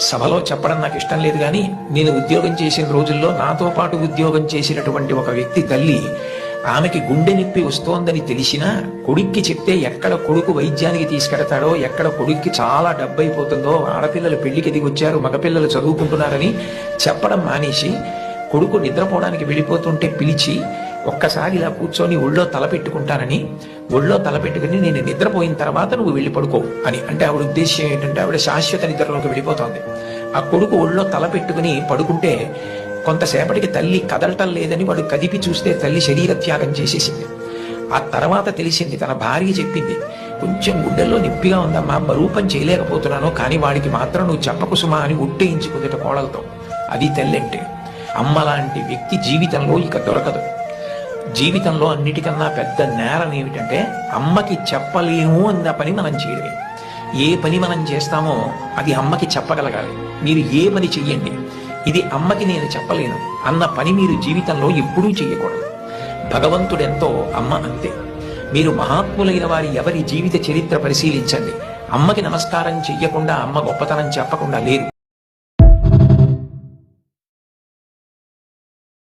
సభలో చెప్పడం నాకు ఇష్టం లేదు, కానీ నేను ఉద్యోగం చేసిన రోజుల్లో నాతో పాటు ఉద్యోగం చేసినటువంటి ఒక వ్యక్తి తల్లి, ఆమెకి గుండె నొప్పి వస్తోందని తెలిసినా కొడుక్కి చెప్తే ఎక్కడ కొడుకు వైద్యానికి తీసుకెడతాడో, ఎక్కడ కొడుక్కి చాలా డబ్బు అయిపోతుందో, ఆడపిల్లలు పెళ్లికి ఎదిగి వచ్చారు, మగపిల్లలు చదువుకుంటున్నారని చెప్పడం మానేసి కొడుకు నిద్రపోవడానికి వెళ్ళిపోతుంటే పిలిచి ఒక్కసారి ఇలా కూర్చొని ఒళ్ళో తలపెట్టుకుంటానని, ఒళ్ళో తలపెట్టుకుని నేను నిద్రపోయిన తర్వాత నువ్వు వెళ్ళి పడుకో అని. అంటే ఆవిడ ఉద్దేశ్యం ఏంటంటే ఆవిడ శాశ్వత నిద్రలోకి వెళ్ళిపోతోంది. ఆ కొడుకు ఒళ్ళో తలపెట్టుకుని పడుకుంటే కొంతసేపటికి తల్లి కదలటం లేదని వాడు కదిపి చూస్తే తల్లి శరీర త్యాగం చేసేసింది. ఆ తర్వాత తెలిసింది, తన భార్య చెప్పింది, కొంచెం గుండెల్లో నొప్పిగా ఉందమ్మా, బరూపం చేయలేకపోతున్నాను, కానీ వాడికి మాత్రం నువ్వు చెప్పకు సుమా అని ఒట్టేయించుకుందట కోడలతో. అది తల్లి అంటే. అమ్మ లాంటి వ్యక్తి జీవితంలో ఇక దొరకదు. జీవితంలో అన్నిటికన్నా పెద్ద నేరం ఏమిటంటే అమ్మకి చెప్పలేము అన్న పని మనం చేయడమే. ఏ పని మనం చేస్తామో అది అమ్మకి చెప్పగలగాలి. మీరు ఏ పని చెయ్యండి, ఇది అమ్మకి నేను చెప్పలేను అన్న పని మీరు జీవితంలో ఎప్పుడూ చెయ్యకూడదు. భగవంతుడెంతో అమ్మ అంతే. మీరు మహాత్ములైన వారి ఎవరి జీవిత చరిత్ర పరిశీలించండి. అమ్మకి నమస్కారం చెయ్యకుండా, అమ్మ గొప్పతనం చెప్పకుండా లేరు.